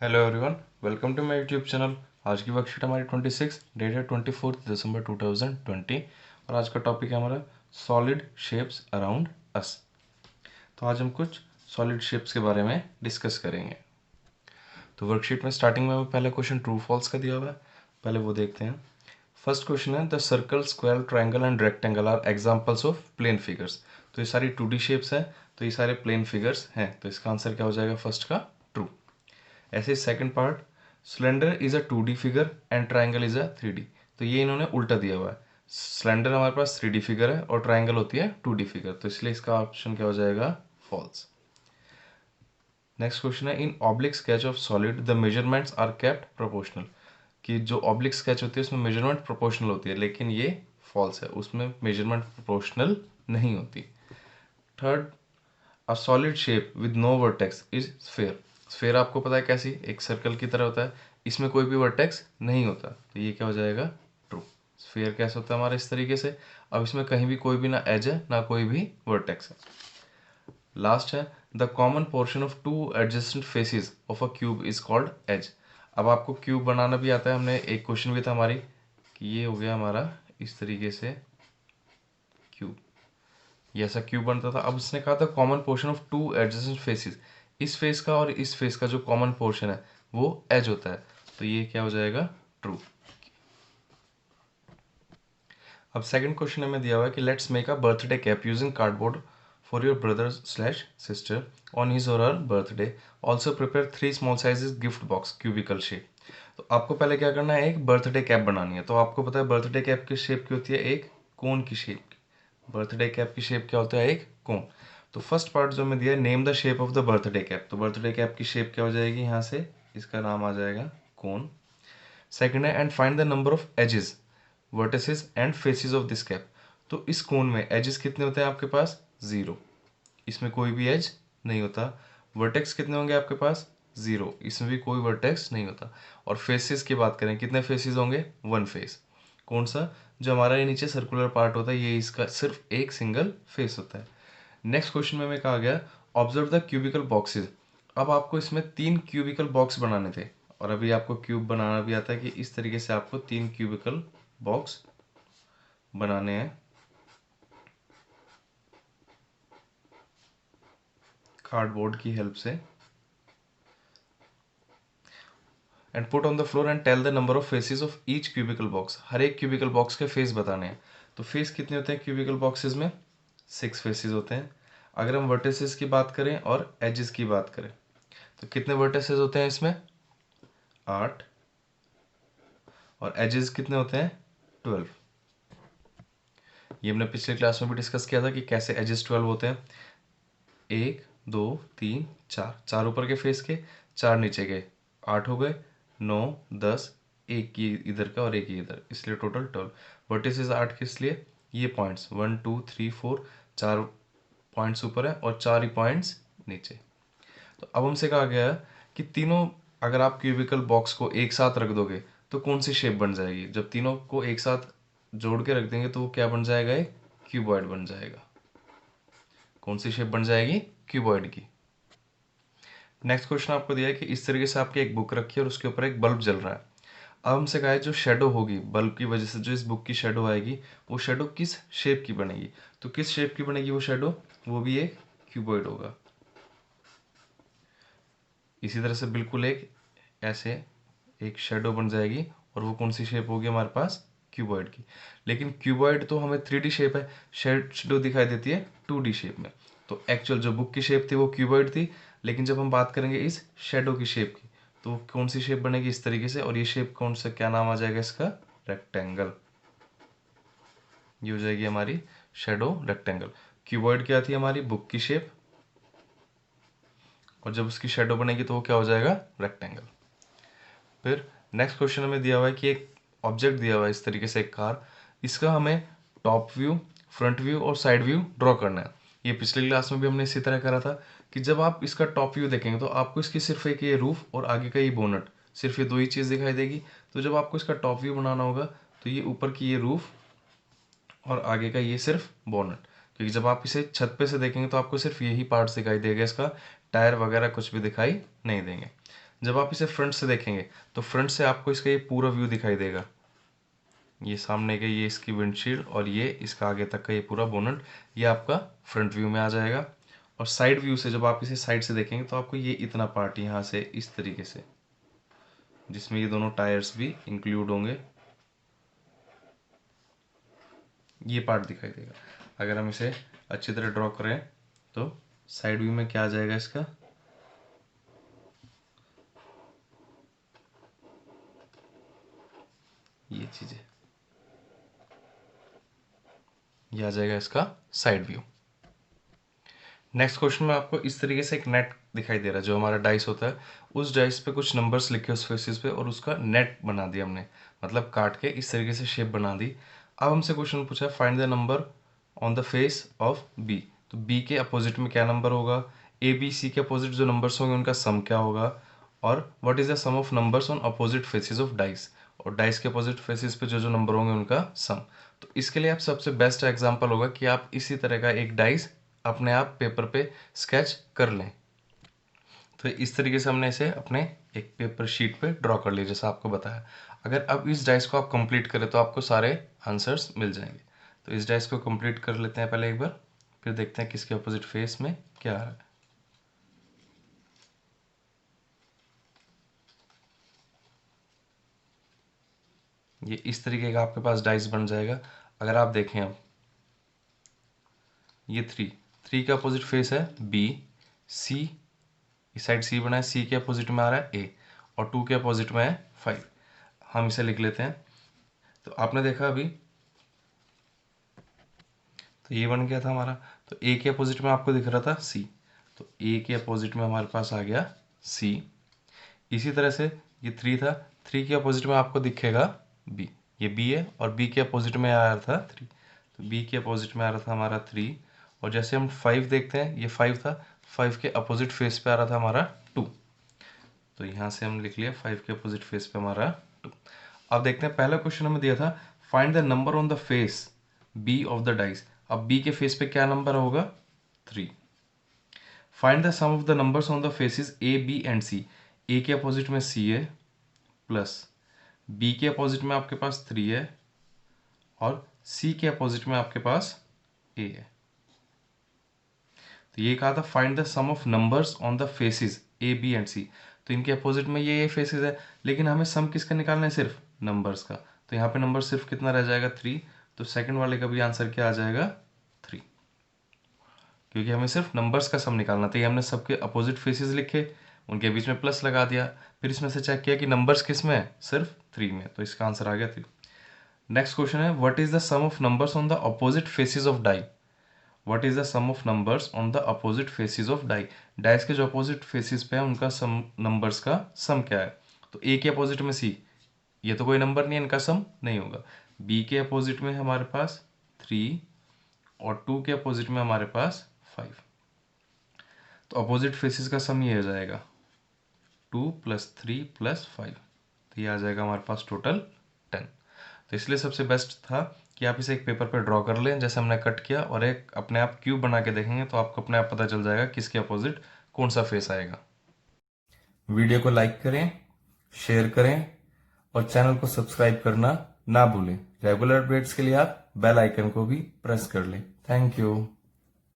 Hello everyone, welcome to my YouTube channel. आज की worksheet हमारी 26 डेट है 24 दिसंबर 2020 और आज का टॉपिक है हमारा सॉलिड शेप्स अराउंड अस। तो आज हम कुछ सॉलिड शेप्स के बारे में डिस्कस करेंगे। तो वर्कशीट में स्टार्टिंग में पहले क्वेश्चन ट्रू फॉल्स का दिया हुआ है, पहले वो देखते हैं। फर्स्ट क्वेश्चन है the circle, square, triangle and rectangle are examples of plane figures. तो ये सारी 2D शेप्स हैं, तो ये सारे प्लेन फिगर्स हैं, तो इसका आंसर क्या हो जाएगा फर्स्ट का ट्रू। ऐसे second part, cylinder is a 2D figure and triangle is a 3D। तो ये इन्होंने उल्टा दिया हुआ है, सिलेंडर हमारे पास 3D फिगर है और ट्रायंगल होती है 2D फिगर, तो इसलिए इसका ऑप्शन क्या हो जाएगा फॉल्स। नेक्स्ट क्वेश्चन है in oblique sketch of solid the measurements are kept proportional. कि जो ऑब्लिक स्केच होती है उसमें मेजरमेंट प्रोपोर्शनल होती है, लेकिन ये फॉल्स है, उसमें मेजरमेंट प्रोपोर्शनल नहीं होती। Third, a solid shape with no vertex is sphere. Sphere आपको पता है कैसी, एक सर्कल की तरह होता है, इसमें कोई भी वर्टेक्स नहीं होता, तो ये क्या हो जाएगा ट्रू। स्फेयर कैसे होता है हमारा इस तरीके से, अब इसमें कहीं भी कोई भी ना एज है ना कोई भी वर्टेक्स है। लास्ट है the common portion of two adjacent faces of a cube is called edge. अब आपको क्यूब बनाना भी आता है, हमने एक क्वेश्चन भी था हमारी कि ये हो गया हमारा इस तरीके से क्यूब, ये ऐसा क्यूब बनता था। अब उसने कहा था common portion of two adjacent faces, इस फेस का और इस फेस का जो कॉमन पोर्शन है वो एज होता है, तो ये क्या हो जाएगा ट्रू। अब सेकंड क्वेश्चन हमें दिया हुआ है कि let's make a birthday cap using cardboard for your brother slash sister on his or her birthday, also prepare 3 small sizes gift box cubical shape. तो आपको पहले क्या करना है, एक बर्थडे कैप बनानी है। तो आपको पता है बर्थडे कैप की शेप की होती है एक कोन की शेप की, बर्थडे कैप की शेप क्या होता है एक कोन। तो फर्स्ट पार्ट जो हमें दिया है name the shape of the birthday cap, तो बर्थडे कैप की शेप क्या हो जाएगी यहाँ से, इसका नाम आ जाएगा कोन। सेकंड है and find the number of edges, vertices and faces of this cap. तो इस कोन में एजेस कितने होते हैं आपके पास, जीरो, इसमें कोई भी एज नहीं होता। वर्टेक्स कितने होंगे आपके पास, जीरो, इसमें भी कोई वर्टेक्स नहीं होता। और फेसेस की बात करें कितने फेसेस होंगे, वन फेस। कौन सा, जो हमारा ये नीचे सर्कुलर पार्ट होता है, ये इसका सिर्फ एक सिंगल फेस होता है। नेक्स्ट क्वेश्चन में हमें कहा गया ऑब्जर्व द क्यूबिकल बॉक्सेस। अब आपको इसमें 3 क्यूबिकल बॉक्स बनाने थे, और अभी आपको क्यूब बनाना भी आता है कि इस तरीके से आपको 3 क्यूबिकल बॉक्स बनाने हैं कार्डबोर्ड की हेल्प से। And put on the floor and tell the number of faces of each cubical box. हर एक क्यूबिकल बॉक्स के फेस बताने हैं। तो फेस कितने होते हैं क्यूबिकल बॉक्सेस में, 6 फेसेस होते हैं। अगर हम वर्टिसेस की बात करें और एजेस की बात करें तो कितने वर्टिसेस होते हैं इसमें, 8, और एजेस कितने होते हैं 12। ये हमने पिछले क्लास में भी डिस्कस किया था कि कैसे एजेस 12 होते हैं, 1 2 3 4, 4 ऊपर के फेस के, 4 नीचे के, 8 हो गए, 9 10, एक ये इधर का और एक ये इधर, इसलिए टोटल 12। वर्टिसेस 8 किस लिए, ये पॉइंट्स 1 2 3 4, 4 पॉइंट्स ऊपर है और 4 ही पॉइंट्स नीचे। तो अब हमसे कहा गया है कि तीनों अगर आप क्यूबिकल बॉक्स को एक साथ रख दोगे तो कौन सी शेप बन जाएगी। जब तीनों को एक साथ जोड़ के रख देंगे तो वो क्या बन जाएगा, एक क्यूबॉइड बन जाएगा। कौन सी शेप बन जाएगी, क्यूबॉइड की। नेक्स्ट क्वेश्चन आपको दिया है कि इस तरीके से आपकी एक बुक रखी है और उसके ऊपर एक बल्ब जल रहा है। अब हमसे कहा है जो शेडो होगी बल्ब की वजह से, जो इस बुक की शेडो आएगी वो शेडो किस शेप की बनेगी। तो किस शेप की बनेगी वो शेडो, वो भी एक क्यूबॉइड होगा। इसी तरह से बिल्कुल एक ऐसे एक शेडो बन जाएगी और वो कौन सी शेप होगी हमारे पास, क्यूबॉइड की। लेकिन क्यूबॉइड तो हमें 3D शेप है, शेडो दिखाई देती है 2D शेप में। तो एक्चुअल जो बुक की शेप थी वो क्यूबॉइड थी, लेकिन जब हम बात करेंगे इस शेडो की शेप की तो वो कौन सी शेप बनेगी इस तरीके से, और ये शेप कौन सा, क्या नाम आ जाएगा इसका, रेक्टेंगल। ये हो जाएगी हमारी शेडो रेक्टेंगल। क्यूबॉइड क्या थी हमारी, बुक की शेप, और जब उसकी शेडो बनेगी तो वो क्या हो जाएगा, रेक्टेंगल। फिर नेक्स्ट क्वेश्चन हमें दिया हुआ है कि एक ऑब्जेक्ट दिया हुआ है इस तरीके से एक कार, इसका हमें टॉप व्यू, फ्रंट व्यू और साइड व्यू ड्रॉ करना है। ये पिछले क्लास में भी हमने इसी तरह करा था कि जब आप इसका टॉप व्यू देखेंगे तो आपको इसकी सिर्फ एक ये रूफ और आगे का ये बोनट, सिर्फ ये दो ही चीज़ दिखाई देगी। तो जब आपको इसका टॉप व्यू बनाना होगा तो ये ऊपर की ये रूफ और आगे का ये सिर्फ बोनट, क्योंकि जब आप इसे छत पे से देखेंगे तो आपको सिर्फ यही पार्ट्स दिखाई देगा, इसका टायर वगैरह कुछ भी दिखाई नहीं देंगे। जब आप इसे फ्रंट से देखेंगे तो फ्रंट से आपको इसका ये पूरा व्यू दिखाई देगा, ये सामने के ये इसकी विंडशील्ड और ये इसका आगे तक का ये पूरा बोनट, ये आपका फ्रंट व्यू में आ जाएगा। और साइड व्यू से जब आप इसे साइड से देखेंगे तो आपको ये इतना पार्ट यहाँ से इस तरीके से, जिसमें ये दोनों टायर्स भी इंक्लूड होंगे, ये पार्ट दिखाई देगा। अगर हम इसे अच्छी तरह ड्रॉ करें तो साइड व्यू में क्या आ जाएगा इसका, ये चीजें, ये आ जाएगा इसका साइड व्यू। नेक्स्ट क्वेश्चन में आपको इस तरीके से एक नेट दिखाई दे रहा है, जो हमारा डाइस होता है, उस डाइस पे कुछ नंबर्स लिखे उस फेसिस पे और उसका नेट बना दिया हमने, मतलब काट के इस तरीके से शेप बना दी। अब हमसे क्वेश्चन पूछा है find the number on the face of B. तो बी के अपोजिट में क्या नंबर होगा, ए बी सी के अपोजिट जो नंबर्स होंगे उनका सम क्या होगा, और what is the sum of numbers on opposite faces of dice, और डाइस के अपोजिट फेसिस पे जो जो नंबर होंगे उनका सम। तो इसके लिए आप सबसे बेस्ट एग्जांपल होगा कि आप इसी तरह का एक डाइस अपने आप पेपर पे स्केच कर लें। तो इस तरीके से हमने इसे अपने एक पेपर शीट पे ड्रॉ कर लिया जैसा आपको बताया। अगर अब इस डाइस को आप कंप्लीट करें तो आपको सारे आंसर्स मिल जाएंगे। तो इस डाइस को कंप्लीट कर लेते हैं पहले एक बार, फिर देखते हैं किसके अपोजिट फेस में क्या आ रहा है। ये इस तरीके का आपके पास डाइस बन जाएगा। अगर आप देखें अब ये थ्री का अपोजिट फेस है बी, सी, इस साइड सी बना है, सी के अपोजिट में आ रहा है ए, और 2 के अपोजिट में है 5। हम इसे लिख लेते हैं। तो आपने देखा अभी, तो ये बन गया था हमारा। तो ए के अपोजिट में आपको दिख रहा था सी, तो ए के अपोजिट में हमारे पास आ गया सी। इसी तरह से ये 3 था, 3 के अपोजिट में आपको दिखेगा बी, ये बी है, और बी के अपोजिट में आ रहा था 3, तो बी के अपोजिट में आ रहा था हमारा 3। और जैसे हम 5 देखते हैं, ये 5 था, 5 के अपोजिट फेस पे आ रहा था हमारा 2, तो यहाँ से हम लिख लिया 5 के अपोजिट फेस पे हमारा 2। अब देखते हैं, पहला क्वेश्चन हमें दिया था find the number on the face B of the dice. अब बी के फेस पे क्या नंबर होगा, 3। Find the sum of the numbers on the faces A B and C. A के अपोजिट में सी है, प्लस बी के अपोजिट में आपके पास 3 है, और सी के अपोजिट में आपके पास ए है। तो ये कहा था find the sum of numbers on the faces A B and C. तो इनके अपोजिट में ये फेसेस है, लेकिन हमें सम किसका निकालना है, सिर्फ नंबर्स का। तो यहाँ पे नंबर सिर्फ कितना रह जाएगा, 3। तो सेकंड वाले का भी आंसर क्या आ जाएगा, 3, क्योंकि हमें सिर्फ नंबर्स का सम निकालना था। ये हमने सबके अपोजिट फेसेस लिखे, उनके बीच में प्लस लगा दिया, फिर इसमें से चेक किया कि नंबर्स किस में है, सिर्फ 3 में, तो इसका आंसर आ गया 3। नेक्स्ट क्वेश्चन है what is the sum of numbers on the opposite faces of die. What is the sum of numbers on the opposite faces of die. Dice के जो अपोजिट फेसेस पे है उनका सम, नंबर्स का सम क्या है। तो ए के अपोजिट में सी, ये तो कोई नंबर नहीं है, इनका सम नहीं होगा। बी के अपोजिट में हमारे पास 3, और 2 के अपोजिट में हमारे पास 5। तो अपोजिट फेसेस का सम ये हो जाएगा 2 + 3 + 5, तो ये आ जाएगा हमारे पास टोटल 10। तो इसलिए सबसे बेस्ट था कि आप इसे एक पेपर पे ड्रॉ कर लें जैसे हमने कट किया, और एक अपने आप क्यूब बना के देखेंगे तो आपको अपने आप पता चल जाएगा किसके अपोजिट कौन सा फेस आएगा। वीडियो को लाइक करें, शेयर करें, और चैनल को सब्सक्राइब करना ना भूलें। रेगुलर अपडेट्स के लिए आप बेल आइकन को भी प्रेस कर लें। Thank you.